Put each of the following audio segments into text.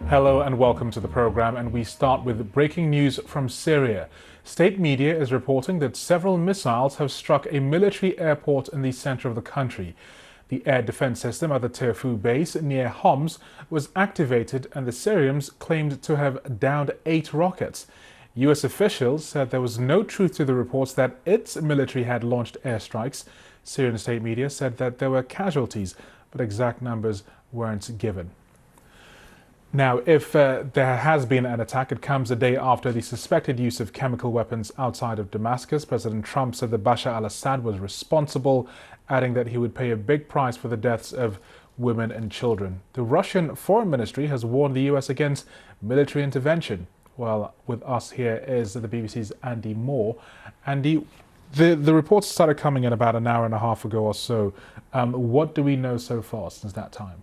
Hello and welcome to the program, and we start with breaking news from Syria. State media is reporting that several missiles have struck a military airport in the center of the country. The air defense system at the Terfu base near Homs was activated, and the Syrians claimed to have downed 8 rockets. US officials said there was no truth to the reports that its military had launched airstrikes. Syrian state media said that there were casualties, but exact numbers weren't given. Now, if there has been an attack, it comes a day after the suspected use of chemical weapons outside of Damascus. President Trump said that Bashar al-Assad was responsible, adding that he would pay a big price for the deaths of women and children. The Russian Foreign Ministry has warned the US against military intervention. Well, with us here is the BBC's Andy Moore. Andy, the reports started coming in about an hour and a half ago or so. What do we know so far since that time?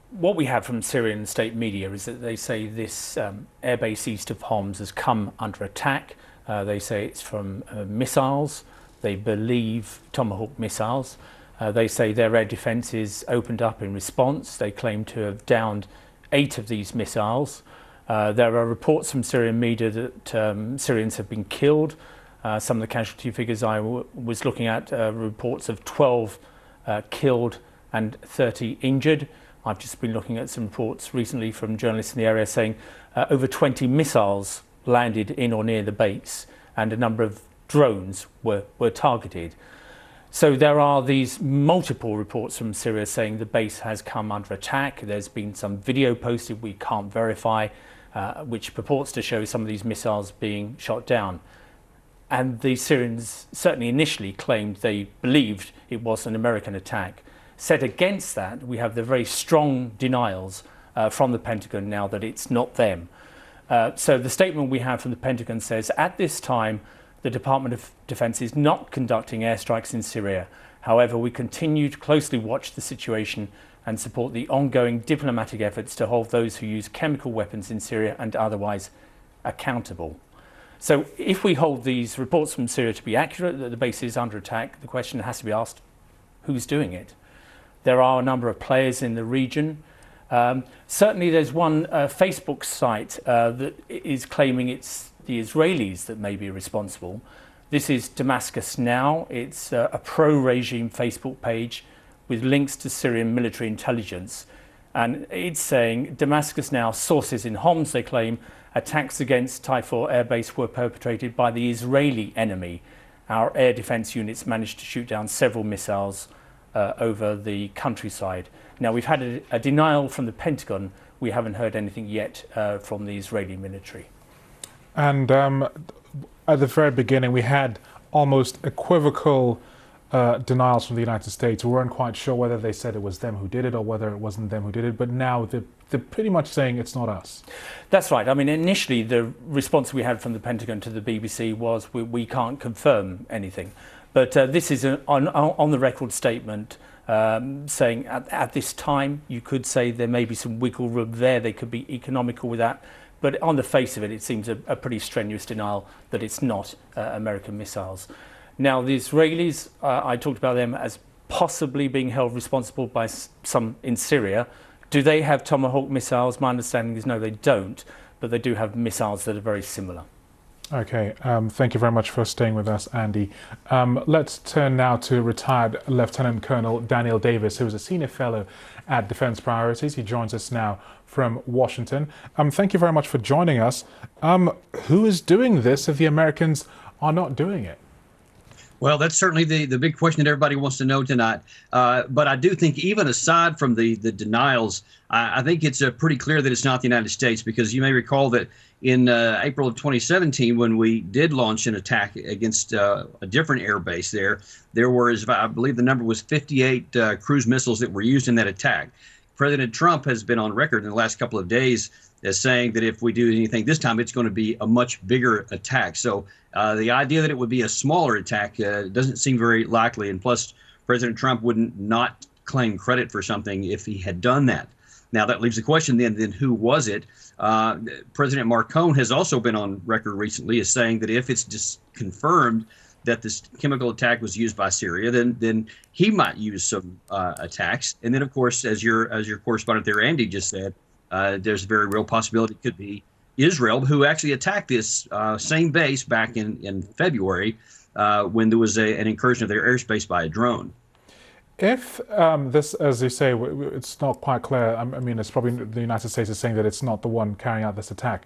What we have from Syrian state media is that they say this airbase east of Homs has come under attack. They say it's from missiles. They believe Tomahawk missiles. They say their air defences opened up in response. They claim to have downed 8 of these missiles. There are reports from Syrian media that Syrians have been killed. Some of the casualty figures I was looking at reports of 12 killed and 30 injured. I've just been looking at some reports recently from journalists in the area saying over 20 missiles landed in or near the base, and a number of drones were targeted. So there are these multiple reports from Syria saying the base has come under attack. There's been some video posted we can't verify, which purports to show some of these missiles being shot down. And the Syrians certainly initially claimed they believed it was an American attack. Set against that, we have the very strong denials from the Pentagon now that it's not them. So the statement we have from the Pentagon says, at this time, the Department of Defense is not conducting airstrikes in Syria. However, we continue to closely watch the situation and support the ongoing diplomatic efforts to hold those who use chemical weapons in Syria and otherwise accountable. So if we hold these reports from Syria to be accurate, that the base is under attack, the question has to be asked, who's doing it? There are a number of players in the region. Certainly there's one Facebook site that is claiming it's the Israelis that may be responsible. This is Damascus Now. It's a pro-regime Facebook page with links to Syrian military intelligence. And it's saying Damascus Now, sources in Homs, they claim, attacks against Taifor airbase were perpetrated by the Israeli enemy. Our air defense units managed to shoot down several missiles over the countryside. Now, we've had a denial from the Pentagon. We haven't heard anything yet from the Israeli military. And at the very beginning, we had almost equivocal denials from the United States. We weren't quite sure whether they said it was them who did it or whether it wasn't them who did it. But now they're pretty much saying it's not us. That's right. I mean, initially, the response we had from the Pentagon to the BBC was we can't confirm anything. But this is an on-the-record statement saying at this time, you could say there may be some wiggle room there. They could be economical with that. But on the face of it, it seems a pretty strenuous denial that it's not American missiles. Now, the Israelis, I talked about them as possibly being held responsible by some in Syria. Do they have Tomahawk missiles? My understanding is no, they don't. But they do have missiles that are very similar. Okay, thank you very much for staying with us, Andy. Let's turn now to retired Lieutenant Colonel Daniel Davis, who is a senior fellow at Defense Priorities. He joins us now from Washington. Thank you very much for joining us. Who is doing this if the Americans are not doing it? Well, that's certainly the big question that everybody wants to know tonight. But I do think even aside from the denials, I think it's pretty clear that it's not the United States, because you may recall that in April of 2017, when we did launch an attack against a different air base there were, I believe the number was 58 cruise missiles that were used in that attack. President Trump has been on record in the last couple of days as saying that if we do anything this time, it's going to be a much bigger attack. So the idea that it would be a smaller attack doesn't seem very likely. And plus, President Trump wouldn't not claim credit for something if he had done that. Now, that leaves the question then who was it? President Marcone has also been on record recently as saying that if it's just confirmed that this chemical attack was used by Syria, then he might use some attacks. And then, of course, as your correspondent there, Andy, just said, there's a very real possibility it could be Israel, who actually attacked this same base back in February when there was an incursion of their airspace by a drone. If this, as you say, it's not quite clear. I mean, it's probably the United States is saying that it's not the one carrying out this attack.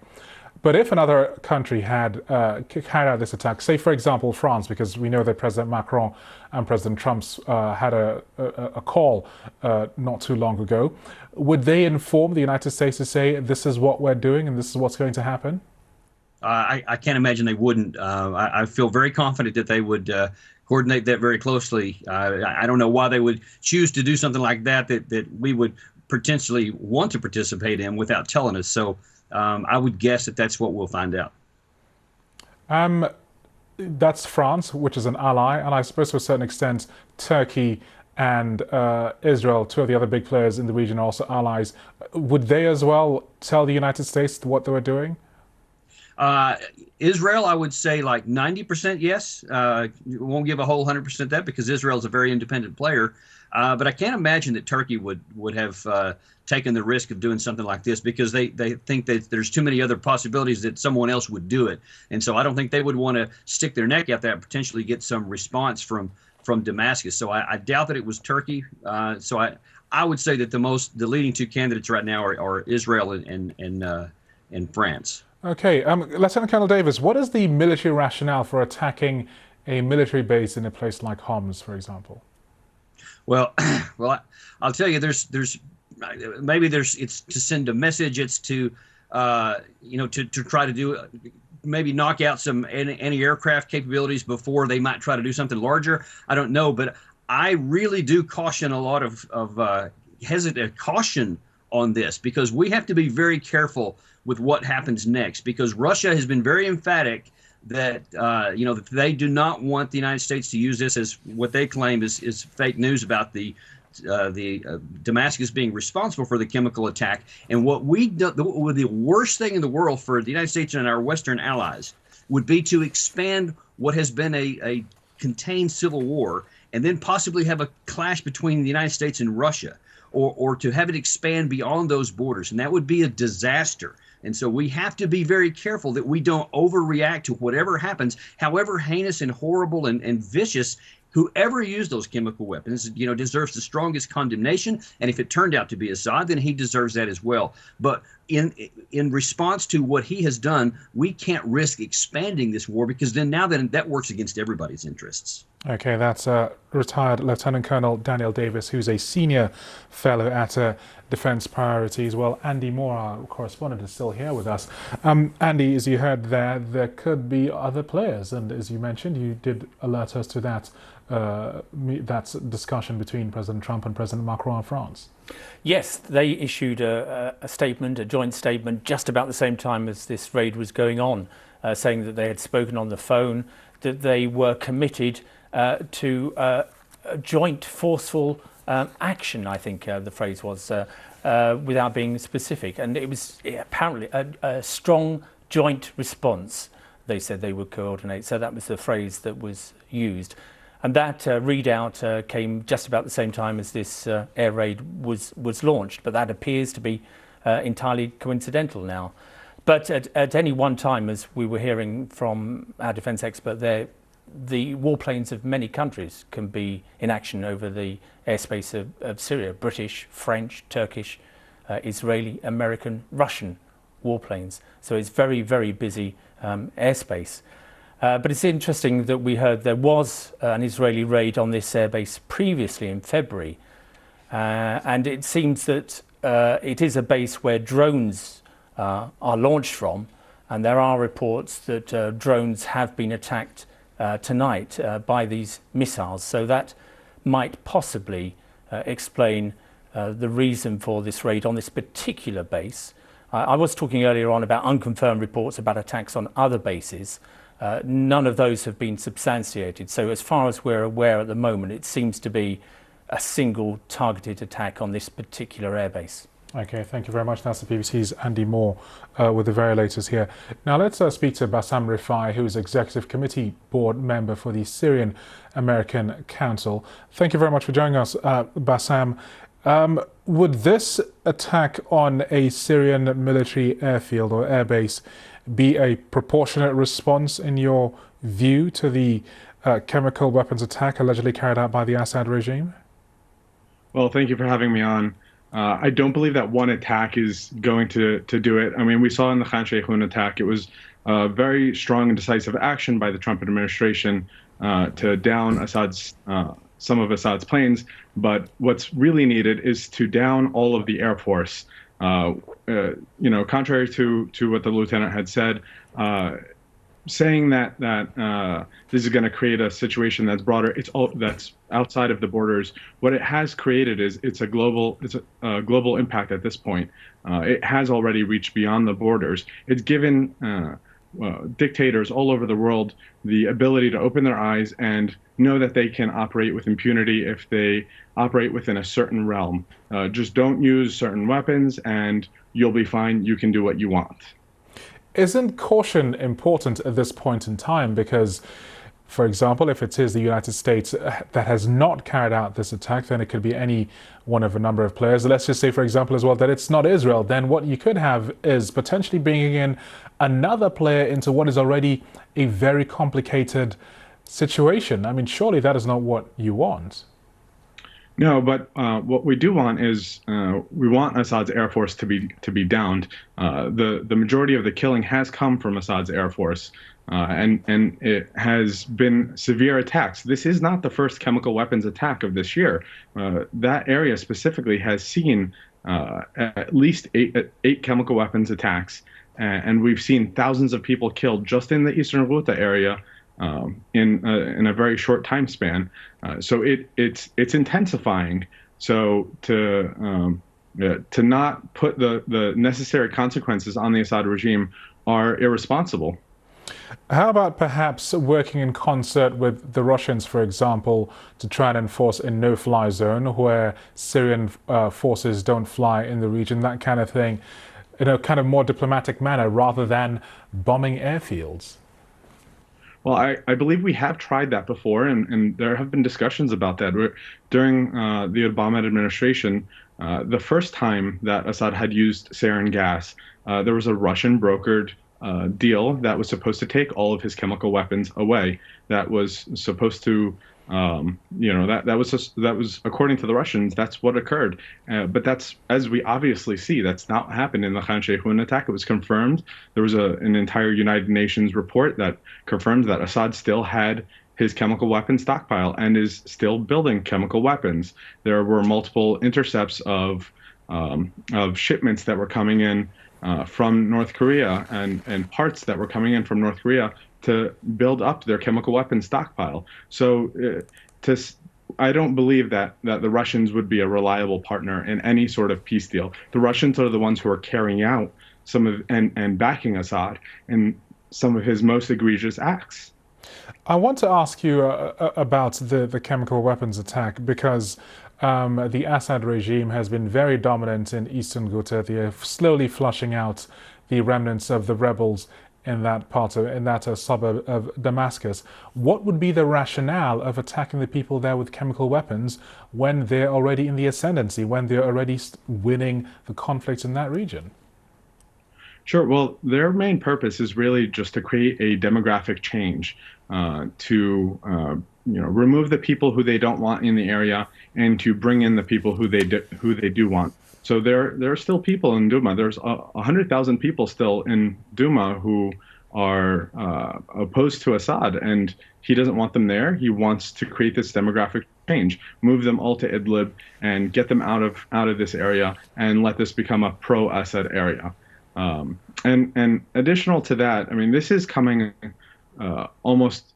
But if another country had carried out this attack, say, for example, France, because we know that President Macron and President Trump had a call not too long ago, would they inform the United States to say, this is what we're doing and this is what's going to happen? I can't imagine they wouldn't. I feel very confident that they would coordinate that very closely. I don't know why they would choose to do something like that we would potentially want to participate in without telling us. So I would guess that that's what we'll find out. That's France, which is an ally, and I suppose to a certain extent Turkey and Israel, two of the other big players in the region, are also allies. Would they as well tell the United States what they were doing? Israel, I would say like 90% yes. Won't give a whole 100% that because Israel is a very independent player. But I can't imagine that Turkey would have taken the risk of doing something like this because they think that there's too many other possibilities that someone else would do it. And so I don't think they would want to stick their neck out there and potentially get some response from Damascus. So I doubt that it was Turkey. So I would say that the leading two candidates right now are Israel and France. Okay, Lieutenant Colonel Davis, what is the military rationale for attacking a military base in a place like Homs, for example? Well, I'll tell you, it's to send a message. It's to try to maybe knock out some anti-aircraft capabilities before they might try to do something larger. I don't know, but I really do caution a lot of caution on this because we have to be very careful with what happens next because Russia has been very emphatic that that they do not want the United States to use this as what they claim is fake news about the Damascus being responsible for the chemical attack. And what the worst thing in the world for the United States and our Western allies would be to expand what has been a contained civil war and then possibly have a clash between the United States and Russia, or to have it expand beyond those borders. And that would be a disaster. And so we have to be very careful that we don't overreact to whatever happens, however heinous and horrible and vicious. Whoever used those chemical weapons, deserves the strongest condemnation. And if it turned out to be Assad, then he deserves that as well. But in response to what he has done, we can't risk expanding this war because then that works against everybody's interests. Okay, that's retired Lieutenant Colonel Daniel Davis, who's a senior fellow at Defense Priorities. Well, Andy Moore, our correspondent, is still here with us. Andy, as you heard there could be other players, and as you mentioned, you did alert us to that discussion between President Trump and President Macron of France. Yes, they issued a joint statement, just about the same time as this raid was going on, saying that they had spoken on the phone, that they were committed to a joint forceful action, I think the phrase was, without being specific. And it was apparently a strong joint response, they said they would coordinate. So that was the phrase that was used. And that readout came just about the same time as this air raid was launched. But that appears to be entirely coincidental now. But at any one time, as we were hearing from our defence expert there, the warplanes of many countries can be in action over the airspace of Syria. British, French, Turkish, Israeli, American, Russian warplanes. So it's very, very busy airspace. But it's interesting that we heard there was an Israeli raid on this airbase previously in February. And it seems that it is a base where drones are launched from. And there are reports that drones have been attacked tonight by these missiles. So that might possibly explain the reason for this raid on this particular base. I was talking earlier on about unconfirmed reports about attacks on other bases. None of those have been substantiated. So as far as we're aware at the moment, it seems to be a single targeted attack on this particular airbase. Okay, thank you very much. That's the BBC's Andy Moore with the very latest here. Now let's speak to Bassam Rifai, who is Executive Committee Board Member for the Syrian American Council. Thank you very much for joining us, Bassam. Would this attack on a Syrian military airfield or airbase be a proportionate response, in your view, to the chemical weapons attack allegedly carried out by the Assad regime? Well, thank you for having me on. I don't believe that one attack is going to do it. I mean, we saw in the Khan Sheikhoun attack, it was very strong and decisive action by the Trump administration to down some of Assad's planes. But what's really needed is to down all of the Air Force. Contrary to what the lieutenant had said, saying that this is going to create a situation that's broader, that's outside of the borders. What it has created is it's a global impact at this point. It has already reached beyond the borders. It's given dictators all over the world the ability to open their eyes and know that they can operate with impunity if they operate within a certain realm. Just don't use certain weapons and you'll be fine. You can do what you want. Isn't caution important at this point in time? Because, for example, if it is the United States that has not carried out this attack, then it could be any one of a number of players. Let's just say, for example, as well, that it's not Israel. Then what you could have is potentially bringing in another player into what is already a very complicated situation. I mean, surely that is not what you want. No, but what we do want is we want Assad's air force to be downed. The majority of the killing has come from Assad's air force, and it has been severe attacks. This is not the first chemical weapons attack of this year. That area specifically has seen at least eight chemical weapons attacks, and we've seen thousands of people killed just in the eastern Ghouta area. In a very short time span, so it's intensifying. So to not put the necessary consequences on the Assad regime are irresponsible. How about perhaps working in concert with the Russians, for example, to try and enforce a no-fly zone where Syrian forces don't fly in the region, that kind of thing, in a kind of more diplomatic manner rather than bombing airfields? Well, I believe we have tried that before, and there have been discussions about that. During the Obama administration, the first time that Assad had used sarin gas, there was a Russian brokered deal that was supposed to take all of his chemical weapons away. That was supposed to, that was according to the Russians, that's what occurred. But that's, as we obviously see, that's not what happened in the Khan Sheikhoun attack. It was confirmed. There was an entire United Nations report that confirmed that Assad still had his chemical weapon stockpile and is still building chemical weapons. There were multiple intercepts of shipments that were coming in from North Korea and parts that were coming in from North Korea to build up their chemical weapons stockpile. So I don't believe that the Russians would be a reliable partner in any sort of peace deal. The Russians are the ones who are carrying out and backing Assad in some of his most egregious acts. I want to ask you about the chemical weapons attack, because the Assad regime has been very dominant in eastern Ghouta. They are slowly flushing out the remnants of the rebels in that suburb of Damascus. What would be the rationale of attacking the people there with chemical weapons when they're already in the ascendancy, when they're already winning the conflict in that region? Sure. Well, their main purpose is really just to create a demographic change, to remove the people who they don't want in the area and to bring in the people who they do want. So there are still people in Duma. There's 100,000 people still in Duma who are opposed to Assad, and he doesn't want them there. He wants to create this demographic change, move them all to Idlib, and get them out of this area, and let this become a pro-Assad area. And additional to that, I mean, this is coming almost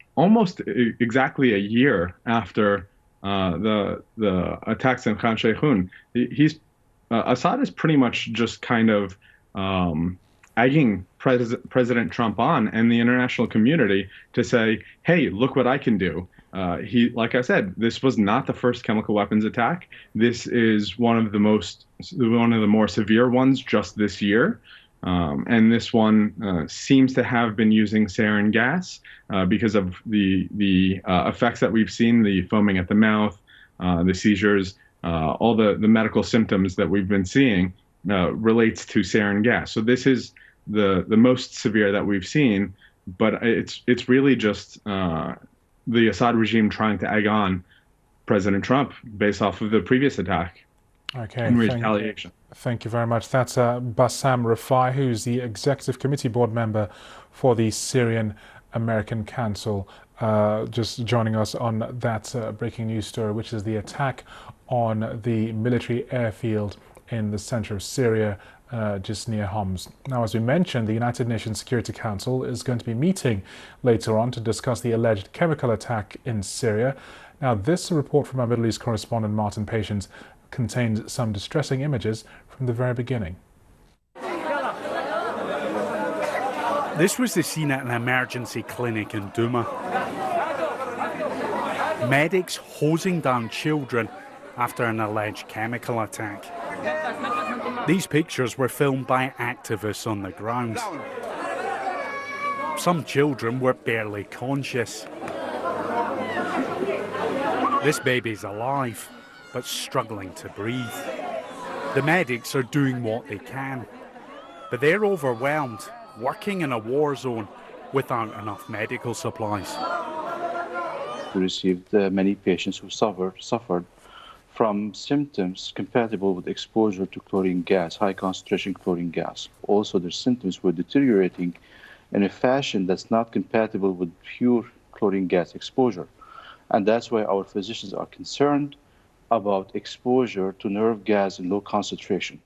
exactly a year after the attacks in Khan Sheikhoun. Assad is pretty much just kind of egging President Trump on and the international community to say, hey, look what I can do. Like I said, this was not the first chemical weapons attack. This is one of the more severe ones just this year. And this one seems to have been using sarin gas because of the effects that we've seen, the foaming at the mouth, the seizures. all the medical symptoms that we've been seeing relates to sarin gas. So this is the most severe that we've seen, but it's really just the Assad regime trying to egg on President Trump based off of the previous attack in retaliation. Thank you very much. That's Bassam Rafai, who's the Executive Committee Board member for the Syrian American Council, just joining us on that breaking news story, which is the attack on the military airfield in the center of Syria, just near Homs. Now, as we mentioned, the United Nations Security Council is going to be meeting later on to discuss the alleged chemical attack in Syria. Now, this report from our Middle East correspondent Martin Patience contains some distressing images from the very beginning. This was the scene at an emergency clinic in Douma. Medics hosing down children after an alleged chemical attack. These pictures were filmed by activists on the ground. Some children were barely conscious. This baby's alive, but struggling to breathe. The medics are doing what they can, but they're overwhelmed, working in a war zone without enough medical supplies. We received many patients who suffered from symptoms compatible with exposure to chlorine gas, high concentration chlorine gas. Also, their symptoms were deteriorating in a fashion that's not compatible with pure chlorine gas exposure. And that's why our physicians are concerned about exposure to nerve gas in low concentration.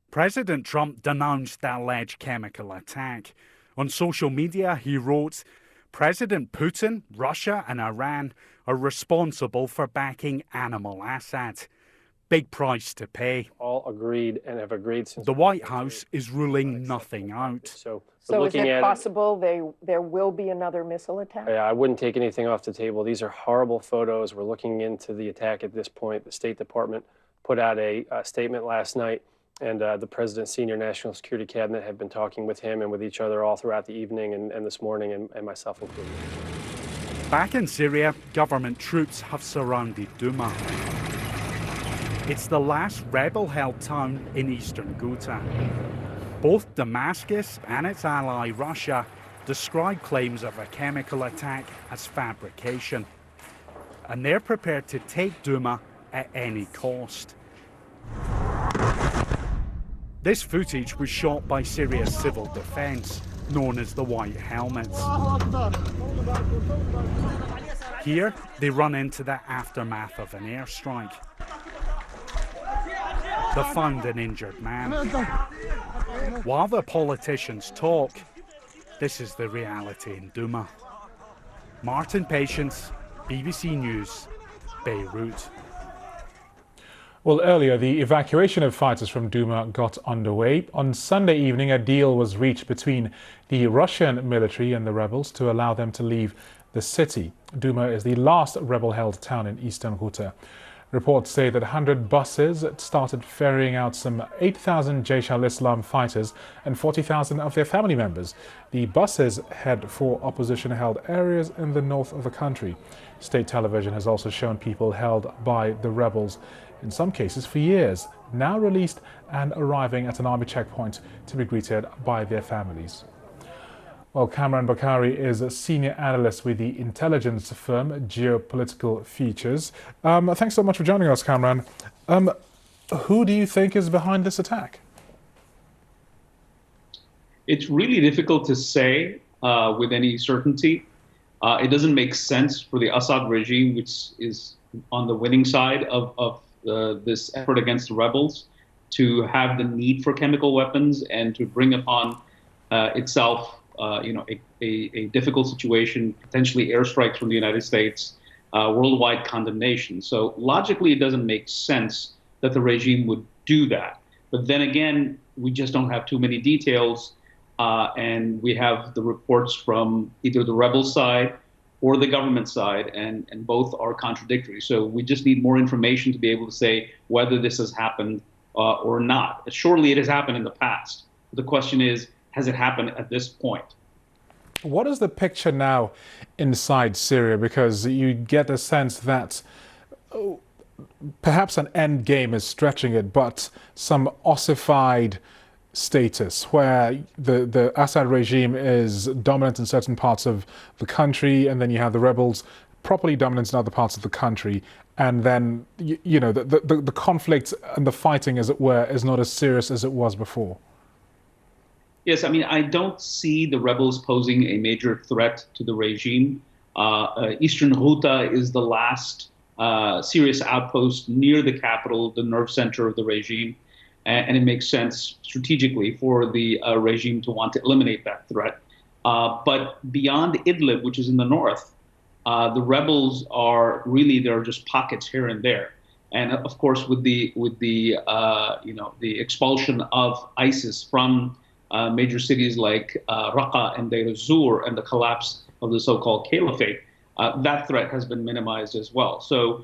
President Trump denounced the alleged chemical attack. On social media, he wrote, "President Putin, Russia and Iran are responsible for backing Animal Assad. Big price to pay." All agreed and have agreed since the White House is ruling nothing out. So is it possible there will be another missile attack? Yeah, I wouldn't take anything off the table. These are horrible photos. We're looking into the attack at this point. The State Department put out a statement last night, and the President's senior national security cabinet have been talking with him and with each other all throughout the evening and this morning, and myself included. Back in Syria, government troops have surrounded Douma. It's the last rebel-held town in eastern Ghouta. Both Damascus and its ally Russia describe claims of a chemical attack as fabrication. And they're prepared to take Douma at any cost. This footage was shot by Syria's civil defense, known as the White Helmets. Here, they run into the aftermath of an airstrike. They found an injured man. While the politicians talk, this is the reality in Douma. Martin Patience, BBC News, Beirut. Well, earlier, the evacuation of fighters from Douma got underway. On Sunday evening, a deal was reached between the Russian military and the rebels to allow them to leave the city. Douma is the last rebel-held town in eastern Ghouta. Reports say that 100 buses started ferrying out some 8,000 Jaish al-Islam fighters and 40,000 of their family members. The buses head for opposition-held areas in the north of the country. State television has also shown people held by the rebels, in some cases for years, now released and arriving at an army checkpoint to be greeted by their families. Well, Kamran Bakari is a senior analyst with the intelligence firm Geopolitical Features. Thanks so much for joining us, Kamran. Who do you think is behind this attack? It's really difficult to say with any certainty. It doesn't make sense for the Assad regime, which is on the winning side of this effort against the rebels, to have the need for chemical weapons and to bring upon itself a difficult situation, potentially airstrikes from the United States, worldwide condemnation. So logically, it doesn't make sense that the regime would do that. But then again, we just don't have too many details. And we have the reports from either the rebel side or the government side, and both are contradictory. So we just need more information to be able to say whether this has happened or not. Surely it has happened in the past. The question is, has it happened at this point? What is the picture now inside Syria? Because you get a sense that perhaps an end game is stretching it, but some ossified status where the Assad regime is dominant in certain parts of the country, and then you have the rebels properly dominant in other parts of the country, and then the conflict and the fighting, as it were, is not as serious as it was before. Yes, I mean, I don't see the rebels posing a major threat to the regime. Eastern Ghouta is the last serious outpost near the capital, the nerve center of the regime. And it makes sense strategically for the regime to want to eliminate that threat. But beyond Idlib, which is in the north, the rebels are really, there are just pockets here and there. And of course, with the expulsion of ISIS from major cities like Raqqa and Deir ez-Zor and the collapse of the so-called caliphate, that threat has been minimized as well. So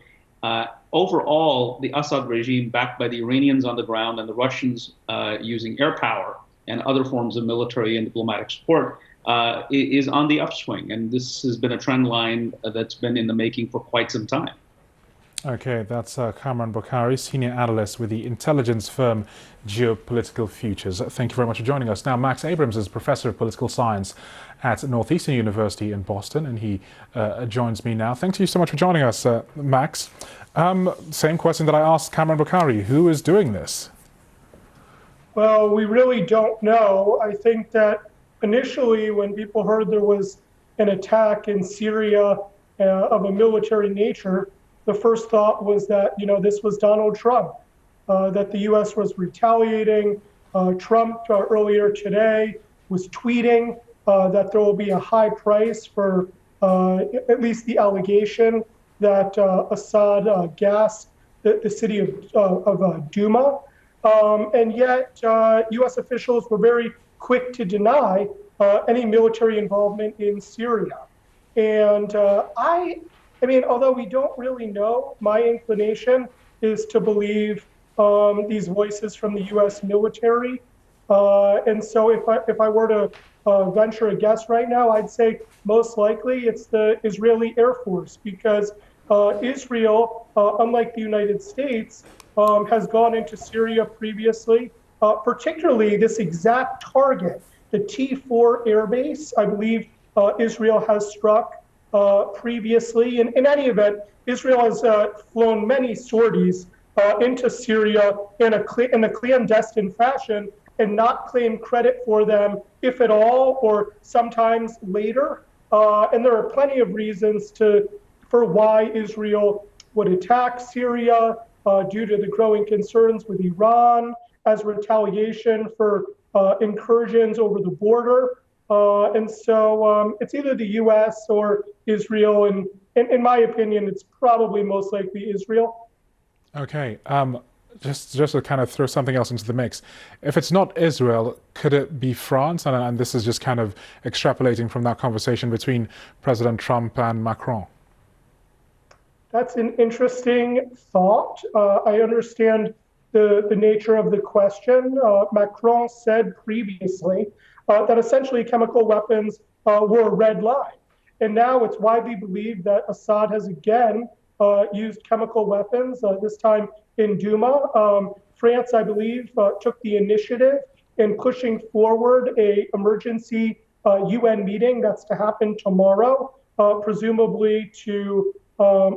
overall, the Assad regime, backed by the Iranians on the ground and the Russians using air power and other forms of military and diplomatic support, is on the upswing. And this has been a trend line that's been in the making for quite some time. Okay, that's Kamran Bokhari, senior analyst with the intelligence firm Geopolitical Futures. Thank you very much for joining us. Now, Max Abrams is professor of political science at Northeastern University in Boston, and he joins me now. Thank you so much for joining us, Max. Same question that I asked Kamran Bokhari. Who is doing this? Well, we really don't know. I think that initially when people heard there was an attack in Syria of a military nature, the first thought was that, this was Donald Trump, that the U.S. was retaliating. Trump earlier today was tweeting that there will be a high price for at least the allegation that Assad gassed the city of Douma. And yet U.S. officials were very quick to deny any military involvement in Syria. And I mean, although we don't really know, my inclination is to believe these voices from the U.S. military. And so if I were to venture a guess right now, I'd say most likely it's the Israeli Air Force, because Israel, unlike the United States, has gone into Syria previously, particularly this exact target, the T4 airbase. I believe Israel has struck previously. In any event, Israel has flown many sorties into Syria in a clandestine fashion and not claimed credit for them, if at all, or sometimes later. And there are plenty of reasons for why Israel would attack Syria due to the growing concerns with Iran as retaliation for incursions over the border. And so it's either the U.S. or Israel, and in my opinion, it's probably most likely Israel. Okay, just to kind of throw something else into the mix. If it's not Israel, could it be France? And this is just kind of extrapolating from that conversation between President Trump and Macron. That's an interesting thought. I understand the nature of the question. Macron said previously that essentially chemical weapons were a red line. And now it's widely believed that Assad has again used chemical weapons, this time in Douma. France, I believe, took the initiative in pushing forward an emergency UN meeting that's to happen tomorrow, presumably to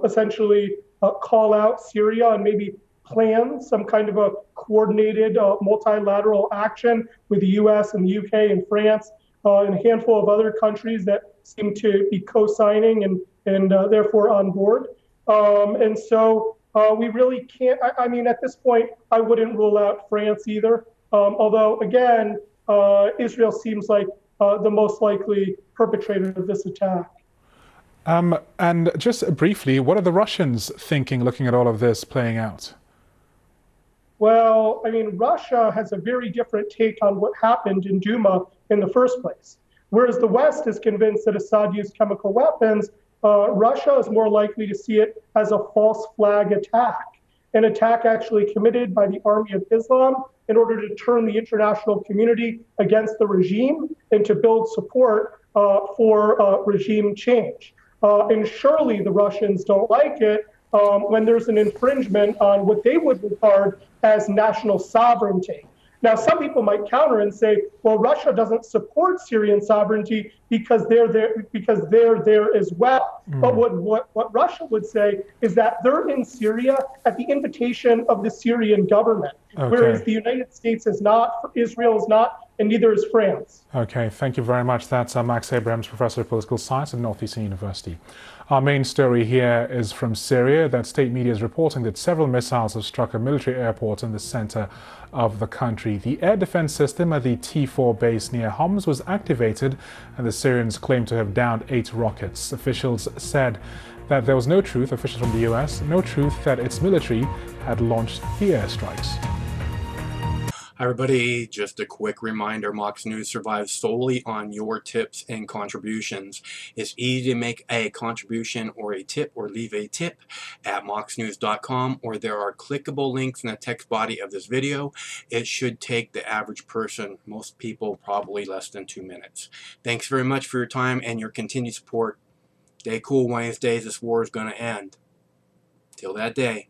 essentially call out Syria and maybe plan some kind of a coordinated multilateral action with the US and the UK and France and a handful of other countries that seem to be co-signing and therefore on board. And so we really can't, I mean, at this point, I wouldn't rule out France either. Although, again, Israel seems like the most likely perpetrator of this attack. And just briefly, what are the Russians thinking looking at all of this playing out? Well, I mean, Russia has a very different take on what happened in Douma in the first place. Whereas the West is convinced that Assad used chemical weapons, Russia is more likely to see it as a false flag attack, an attack actually committed by the Army of Islam in order to turn the international community against the regime and to build support for regime change. And surely the Russians don't like it when there's an infringement on what they would regard as national sovereignty. Now, some people might counter and say, well, Russia doesn't support Syrian sovereignty because they're there as well. But what Russia would say is that they're in Syria at the invitation of the Syrian government, whereas the United States is not, Israel is not, and neither is France. Okay, thank you very much. That's Max Abrahams, Professor of Political Science at Northeastern University. Our main story here is from Syria. That state media is reporting that several missiles have struck a military airport in the center of the country. The air defense system at the T4 base near Homs was activated, and the Syrians claim to have downed 8 rockets. Officials said that there was no truth, officials from the US, no truth that its military had launched the airstrikes. Hi everybody, just a quick reminder, Mox News survives solely on your tips and contributions. It's easy to make a contribution or a tip or leave a tip at moxnews.com, or there are clickable links in the text body of this video. It should take the average person, most people, probably less than 2 minutes. Thanks very much for your time and your continued support. Stay cool. One of these days this war is going to end. Till that day.